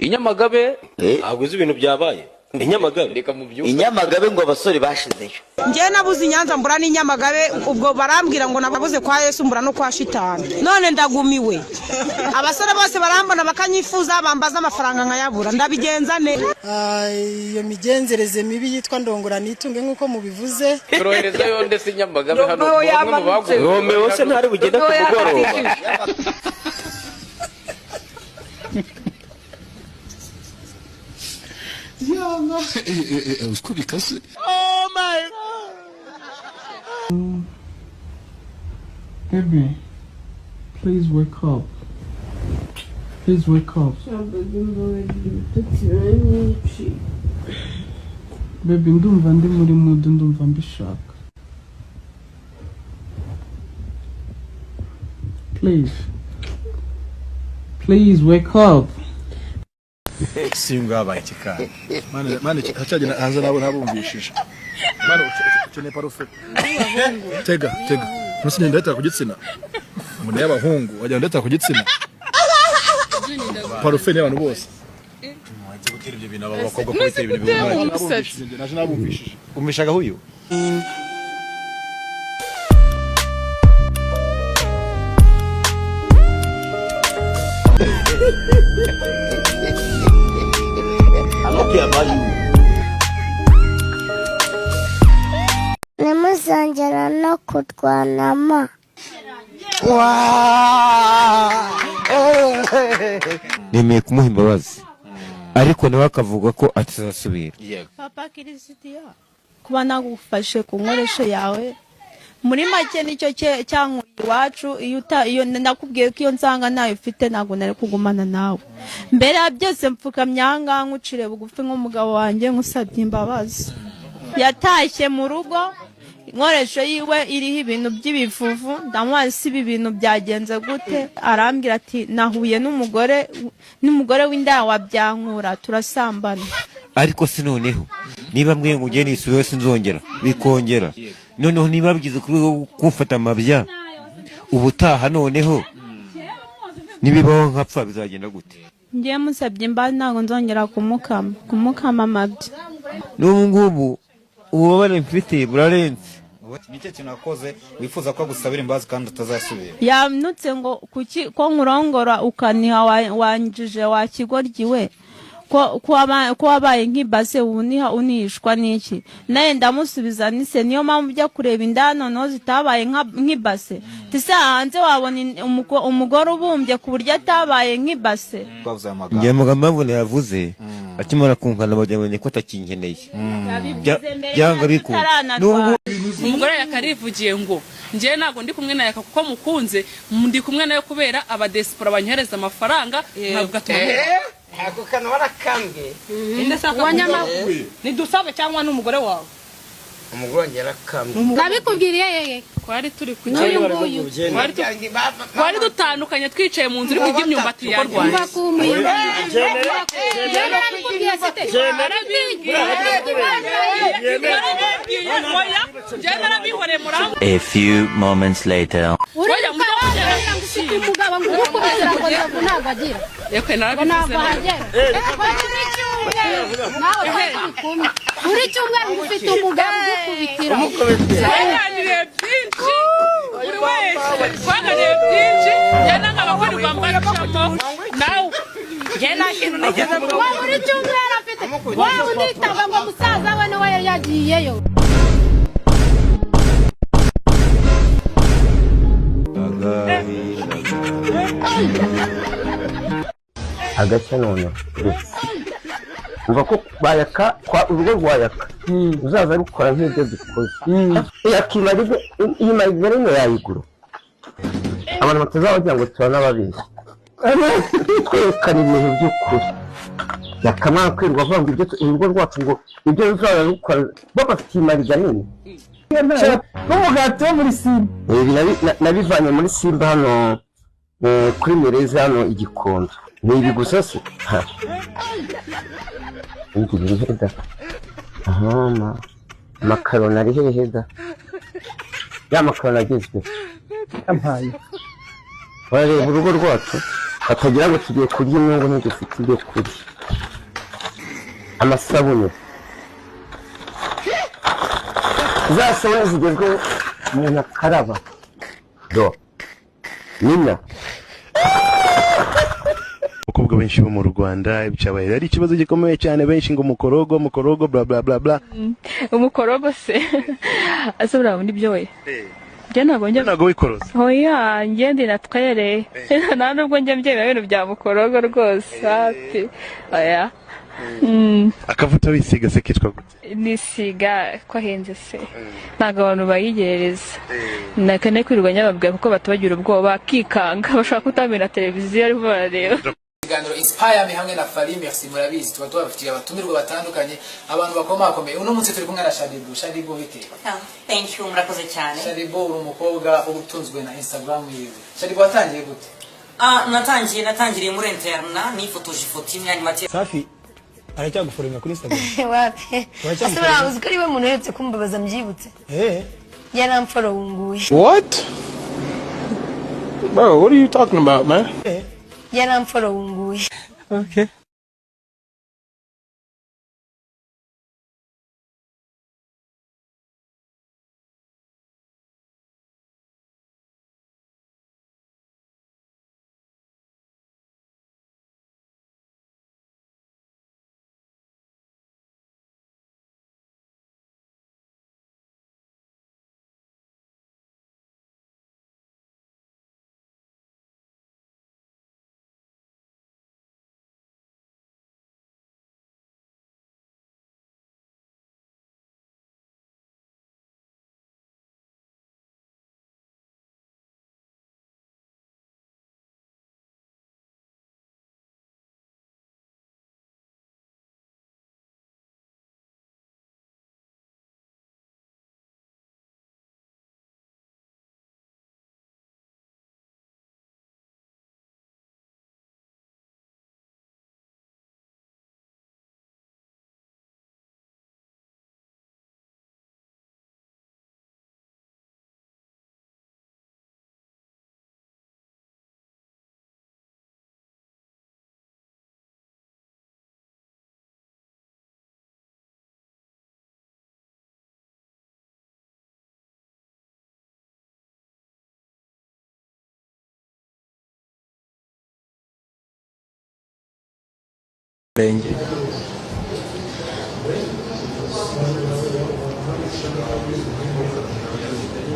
Inyamagabe ntabwo uzi ibintu byabaye. Inyamagabe ngo abasore bashizeyo. Nje nabuze Nyanza mbura n'Inyamagabe ubwo barambwira ngo nabuze kwa Yesu mbura no kwa Shitani. None ndagumiwe. Abasore bose barambona bakanyifuza bambaza amafaranga nkayabura ndabigenza ne. Iyo migenzereze mibi yitwa ndongora nitunge nkuko mubivuze. Torohereza yo ndetse Inyamagabe hano mu bagu. Romeo se ntari bugenda kugoroba. Oh my Baby, please wake up. Please wake up. Baby, ndumva ndi muri mood, ndumva mbishaka. Please wake up. Singa abayikana. Mane hacagira hanze nabo nabumvishije. Mane ukeneye parufe. Tega. Musinye ndata kugitsina. Mune y'abahungu wajya ndata kugitsina. Parufe n'abantu bose. Mwaje gukira ibyo bintu abakobwa ko bitera ibintu bimwe. Naje nabumvishije. Umvishaga huyo. Nemuzongera no kutwanama. Nemeye kumuha imbabazi ariko nawe akavuga ko atazasubira. Papa Kirisitiya kuba nagufashe ku nkoresho yawe muri make nicyo cyankuye iwacu iyo nakubwiye ko iyo nsanga nayo ufite ntabwo nari kugumana nawe. Mbere ya byose mpfukamye ahangaha nkucire bugufi nk'umugabo wanjye nkusabye imbabazi. Yatashye mu rugo inkoresho yiwe iriho ibintu by'ibifuvu ndamwasi ibi bintu byagenze gute arambwira ati nahuye n'umugore w'indaya wabyankura turasambana. Ariko se noneho niba mwe ngugeni isubiye sinzongera bikongera noneho niba bigize kufata amabya ubutaha noneho nibibaho nkapfa bizagenda gute? Ngiye musabye imbabazi ntabwo nzongera kumukama amabya. N'ubu ngubu ububabare mfite burarenze. Nicyo kinakoze wifuza ko gusabira imbabazi kandi utazasubira. Yamnutse ngo kuki ko nkurongora ukaniha wanjije wa kigoryiwe ko wabaye nk'ibase uniha unishwa n'iki naye ndamusubiza nise niyo mpamvu byo kureba indano no zitabaye nk'ibase tisa hanze wabona umugore ubumbye ku buryo atabaye nk'ibase. Ngiye mugambo yavuze akimara kunkana bajyanye ko atakinkeneye byanga biko umugore yakarivugiye ngo ngiye ntago ndi kumwe naye kuko mukunze ndi kumwe nayo kubera abadespora banyohereza amafaranga ntabwo atuma Ako kana warakambye. Wanyama nidusabe cyangwa n'umugore wawe. Umugore yarakambye. Nabikubwiriye yeye. Kwari turi kugenda. Kwari dutandukanye twicaye mu nzu uri kujya imyumbati yanjye. A few moments later. Uri cyumweru ngufite umugabo gukubitira. Twaganiriye byinshi. Uri wese twaganiriye byinshi. Yana nk'abakora rwambara cyamo. Nawe yana kintu nigeze ngo uri cyumweru afite. Wowe nditanga ngo musaza we nawe yagiyeyo. Agace none uva ko bayaka kwa urugo rwayaka uzaza rukora nk'ibyo dukoze yakimarize imagere no yayiguru abantu batazabagira ngo tubana babeshya twekana ibintu by'ukuri yakamara kwirwa avuga ngo ibyo urugo rwacu ngo ibyo uzaza rukora babafimariza nini n'umugati wo muri Simba nabivanye muri Simba hano kuri Mereza hano Igikondo ni ibi gusa se Ingiri heda. Makaroni ari heda. Ya makaroni agizwe. Ampaye. Wareba urugo rwacu. bakagira ngo tugiye kurya imyungu ntidufite ibyo kurya. Amasabune za sabune zigezweho umuntu akaraba do nina. Abakobwa benshi bo mu Rwanda ibyabaye ari ikibazo gikomeye cyane, benshi ngo mukorogo bla bla bla bla. Umukorogo se asubira muri byo we je ntago wikoroza. Oya ngende natwere nta nubwo njye mbyemera ibintu bya mukorogo rwose hafi. Oya akavuta wisiga se kitwa gute? Nisiga ko henze se ntago abantu bayigereza nakane kwirwanya babwira kuko batabagira ubwoba kikanga bashaka kutamira televiziyo ari barareba. Ikiganiro Inspire me hamwe na Fari merci murabizi tuba tubafitiye abatumirwa batandukanye abantu bakomakomeye. Uno munsi turi kumwe na Shadibu bite? Thank you murakoze cyane. Shadibu umukobwa ubutunzwe na Instagram yiwe. Shadibu watangiye gute? Natangiriye muri interna nifotoje ifoto imyanya make. Safi aracyagufurenya kuri Instagram. Wapi? Asubira uziko ari we muntu yetse kumbabaza mbyibutse. Yaramfollow. What? Bro, what are you talking about, man? Yaramfollow. Okay.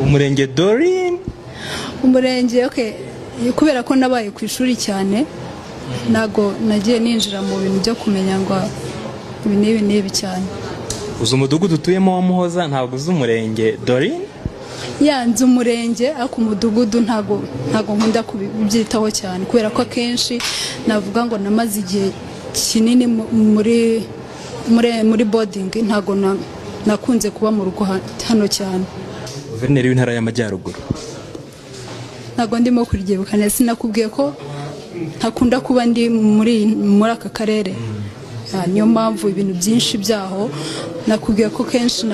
Umurenge Doreen. Umurenge okay, kubera ko nabaye ku ishuri cyane nago nagiye ninjira mu bintu byo kumenya ngo ibi nibi cyane. Uzi umudugudu utuyemo wa Muhoza ntabwo uzi umurenge Doreen? Yanze umurenge ako umudugudu ntago nkunda kubyitaho cyane kubera ko akenshi navuga ngo namaze igihe kinini muri boarding ntago nakunze kuba mu rugo hano cyane. Guverineri w'intara y'Amajyaruguru ntago ndimo kuryibuka neza, sinakubwiye ko ntakunda kuba ndi muri aka karere. Niyo mpamvu ibintu byinshi byaho nakubwiye ko kenshi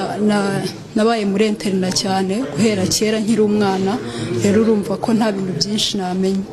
nabaye muri internet cyane guhera kera nkiri umwana, rero urumva ko nta bintu byinshi namenye.